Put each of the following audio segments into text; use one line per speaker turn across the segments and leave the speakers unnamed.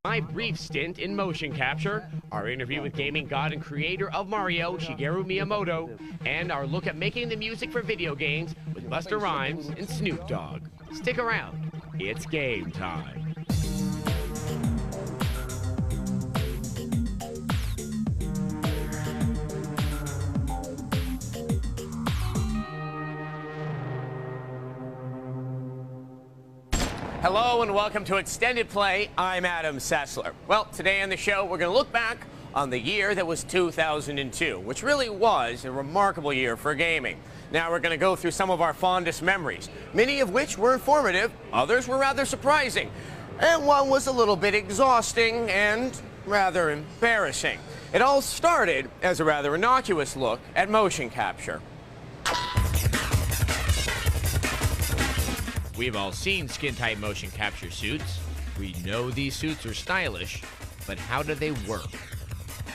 My brief stint in motion capture, our interview with gaming god and creator of Mario, Shigeru Miyamoto, and our look at making the music for video games with Busta Rhymes and Snoop Dogg. Stick around, it's game time. Hello and welcome to Extended Play. I'm Adam Sessler. Well, today on the show, we're going to look back on the year that was 2002, which really was a remarkable year for gaming. Now we're going to go through some of our fondest memories, many of which were informative, others were rather surprising, and one was a little bit exhausting and rather embarrassing. It all started as a rather innocuous look at motion capture. We've all seen skin-tight motion capture suits. We know these suits are stylish, but how do they work?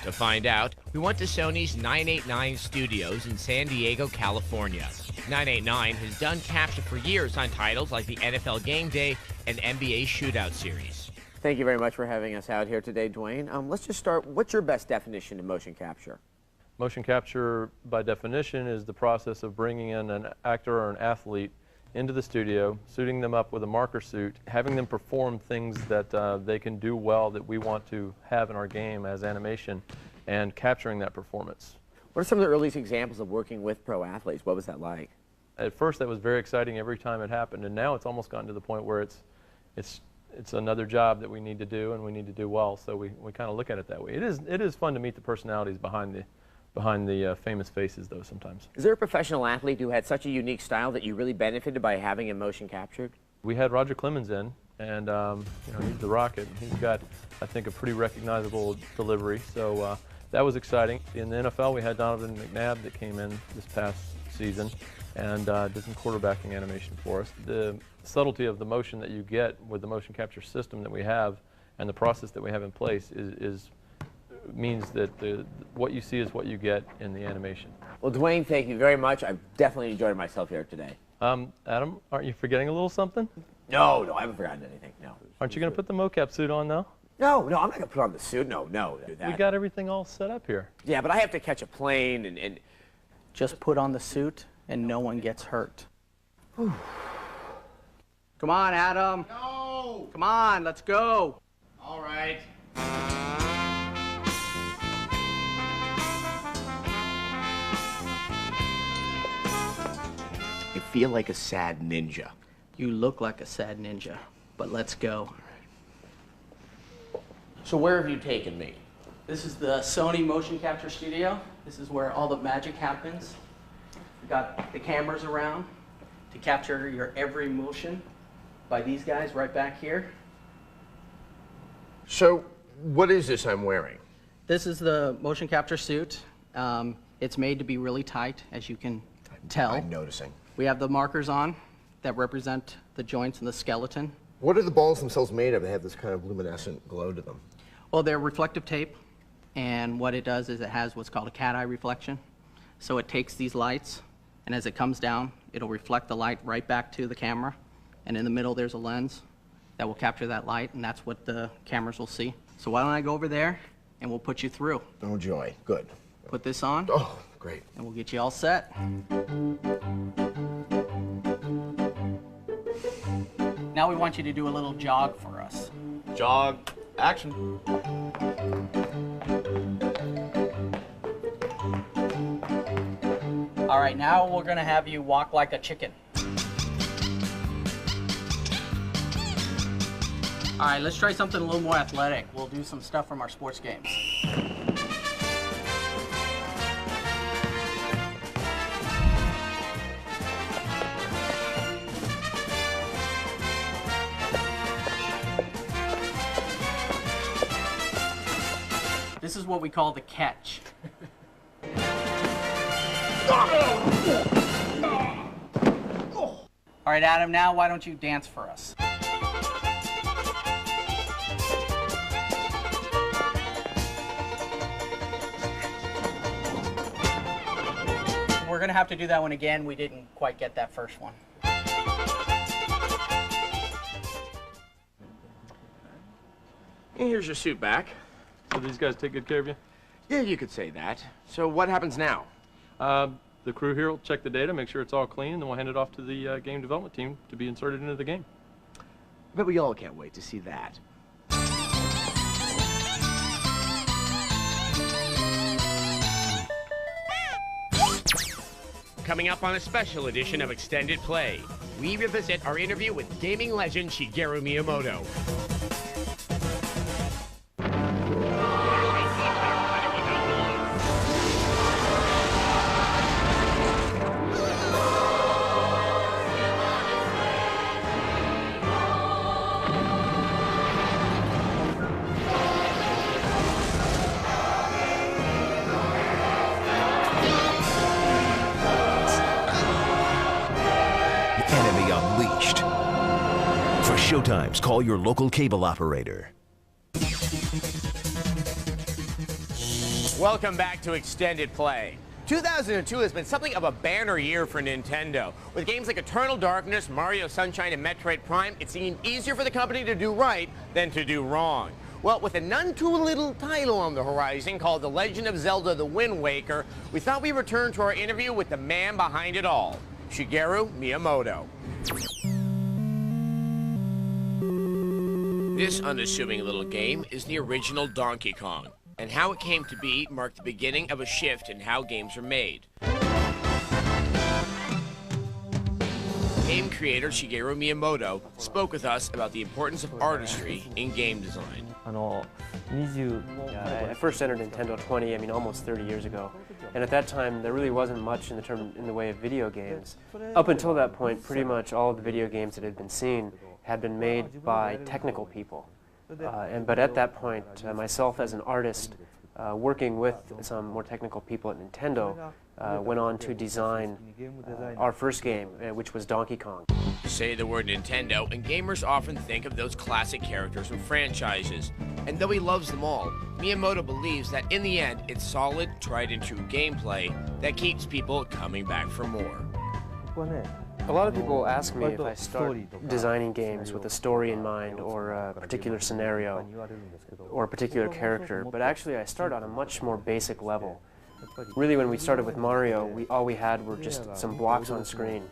To find out, we went to Sony's 989 studios in San Diego, California. 989 has done capture for years on titles like the NFL Game Day and NBA Shootout Series. Thank you very much for having us out here today, Dwayne. Let's just start. What's your best definition of motion capture?
Motion capture, by definition, is the process of bringing in an actor or an athlete into the studio, suiting them up with a marker suit, having them perform things that they can do well that we want to have in our game as animation, and capturing that performance.
What are some of the earliest examples of working with pro athletes? What was that like?
At first, that was very exciting every time it happened, and now it's almost gotten to the point where it's another job that we need to do, and we need to do well, so we kind of look at it that way. It is fun to meet the personalities behind the famous faces, though, sometimes.
Is there a professional athlete who had such a unique style that you really benefited by having him motion captured?
We had Roger Clemens in, and he's the Rocket. He's got, I think, a pretty recognizable delivery, so that was exciting. In the NFL, we had Donovan McNabb that came in this past season and did some quarterbacking animation for us. The subtlety of the motion that you get with the motion capture system that we have and the process that we have in place means that what you see is what you get in the animation.
Well, Dwayne, thank you very much. I've definitely enjoyed myself here today.
Adam, aren't you forgetting a little something?
No, I haven't forgotten anything, no.
Aren't you going to put the mocap suit on, though?
No, I'm not going to put on the suit. No, do that.
We got everything all set up here.
Yeah, but I have to catch a plane and...
Just put on the suit and no one gets hurt. Come on, Adam.
No!
Come on, let's go.
All right. I feel like a sad ninja.
You look like a sad ninja, but let's go.
So where have you taken me?
This is the Sony motion capture studio. This is where all the magic happens. We've got the cameras around to capture your every motion by these guys right back here.
So what is this I'm wearing?
This is the motion capture suit. It's made to be really tight, as you can tell.
I'm noticing.
We have the markers on that represent the joints and the skeleton.
What are the balls themselves made of? They have this kind of luminescent glow to them.
Well, they're reflective tape, and what it does is it has what's called a cat eye reflection. So it takes these lights, and as it comes down, it'll reflect the light right back to the camera, and in the middle there's a lens that will capture that light, and that's what the cameras will see. So why don't I go over there, and we'll put you through.
Oh, joy. Good.
Put this on.
Oh, great.
And we'll get you all set. Now we want you to do a little jog for us.
Jog. Action.
All right, now we're gonna have you walk like a chicken. All right, let's try something a little more athletic. We'll do some stuff from our sports games. This is what we call the catch. All right, Adam, now why don't you dance for us? We're gonna have to do that one again. We didn't quite get that first one.
And here's your suit back.
So these guys take good care of you?
Yeah, you could say that. So what happens now?
The crew here will check the data, make sure it's all clean, and then we'll hand it off to the game development team to be inserted into the game.
I bet we all can't wait to see that.
Coming up on a special edition of Extended Play, we revisit our interview with gaming legend Shigeru Miyamoto.
Enemy unleashed. For showtimes, call your local cable operator.
Welcome back to Extended Play. 2002 has been something of a banner year for Nintendo. With games like Eternal Darkness, Mario Sunshine, and Metroid Prime, it seemed easier for the company to do right than to do wrong. Well, with a none-too-little title on the horizon called The Legend of Zelda: The Wind Waker, we thought we'd return to our interview with the man behind it all, Shigeru Miyamoto. This unassuming little game is the original Donkey Kong, and how it came to be marked the beginning of a shift in how games are made. Game creator Shigeru Miyamoto spoke with us about the importance of artistry in game design.
I first entered Nintendo almost 30 years ago. And at that time, there really wasn't much in the way of video games. Up until that point, pretty much all of the video games that had been seen had been made by technical people. But at that point, myself as an artist, working with some more technical people at Nintendo, went on to design our first game, which was Donkey Kong.
Say the word Nintendo, and gamers often think of those classic characters from franchises. And though he loves them all, Miyamoto believes that in the end, it's solid, tried-and-true gameplay that keeps people coming back for more.
A lot of people ask me if I start designing games with a story in mind, or a particular scenario, or a particular character, but actually I start on a much more basic level. Really, when we started with Mario, all we had were just some blocks on screen,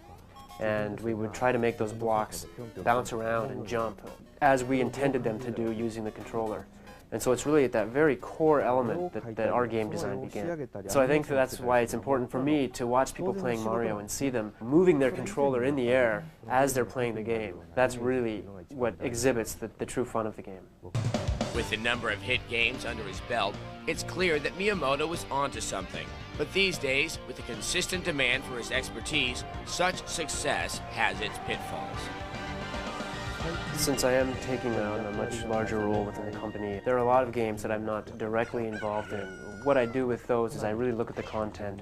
and we would try to make those blocks bounce around and jump as we intended them to do using the controller. And so it's really at that very core element that our game design began. So I think that's why it's important for me to watch people playing Mario and see them moving their controller in the air as they're playing the game. That's really what exhibits the true fun of the game.
With a number of hit games under his belt, it's clear that Miyamoto was onto something. But these days, with the consistent demand for his expertise, such success has its pitfalls.
Since I am taking on a much larger role within the company, there are a lot of games that I'm not directly involved in. What I do with those is I really look at the content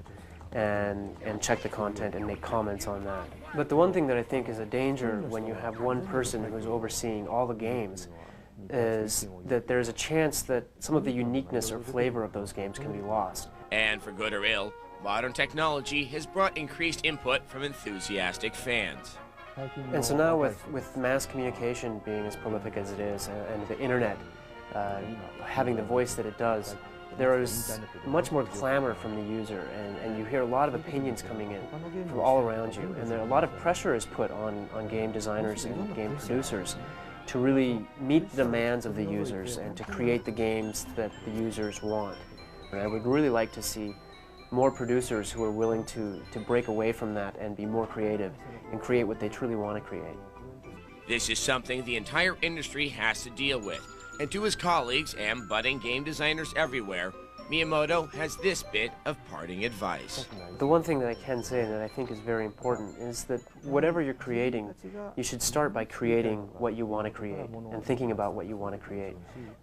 and check the content and make comments on that. But the one thing that I think is a danger when you have one person who's overseeing all the games is that there's a chance that some of the uniqueness or flavor of those games can be lost.
And for good or ill, modern technology has brought increased input from enthusiastic fans.
And so now with mass communication being as prolific as it is, and the internet having the voice that it does, there is much more clamor from the user, and you hear a lot of opinions coming in from all around you, and a lot of pressure is put on game designers and game producers to really meet the demands of the users and to create the games that the users want. And I would really like to see more producers who are willing to break away from that and be more creative and create what they truly want to create.
This is something the entire industry has to deal with. And to his colleagues and budding game designers everywhere, Miyamoto has this bit of parting advice.
The one thing that I can say that I think is very important is that whatever you're creating, you should start by creating what you want to create and thinking about what you want to create,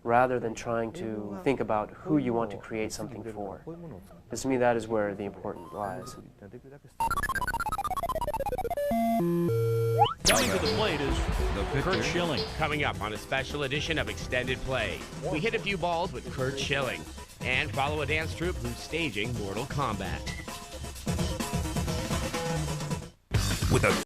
rather than trying to think about who you want to create something for. Because to me, that is where the importance lies.
Coming to the plate is Kurt Schilling.
Coming up on a special edition of Extended Play, we hit a few balls with Kurt Schilling and follow a dance troupe who's staging Mortal Kombat.
With a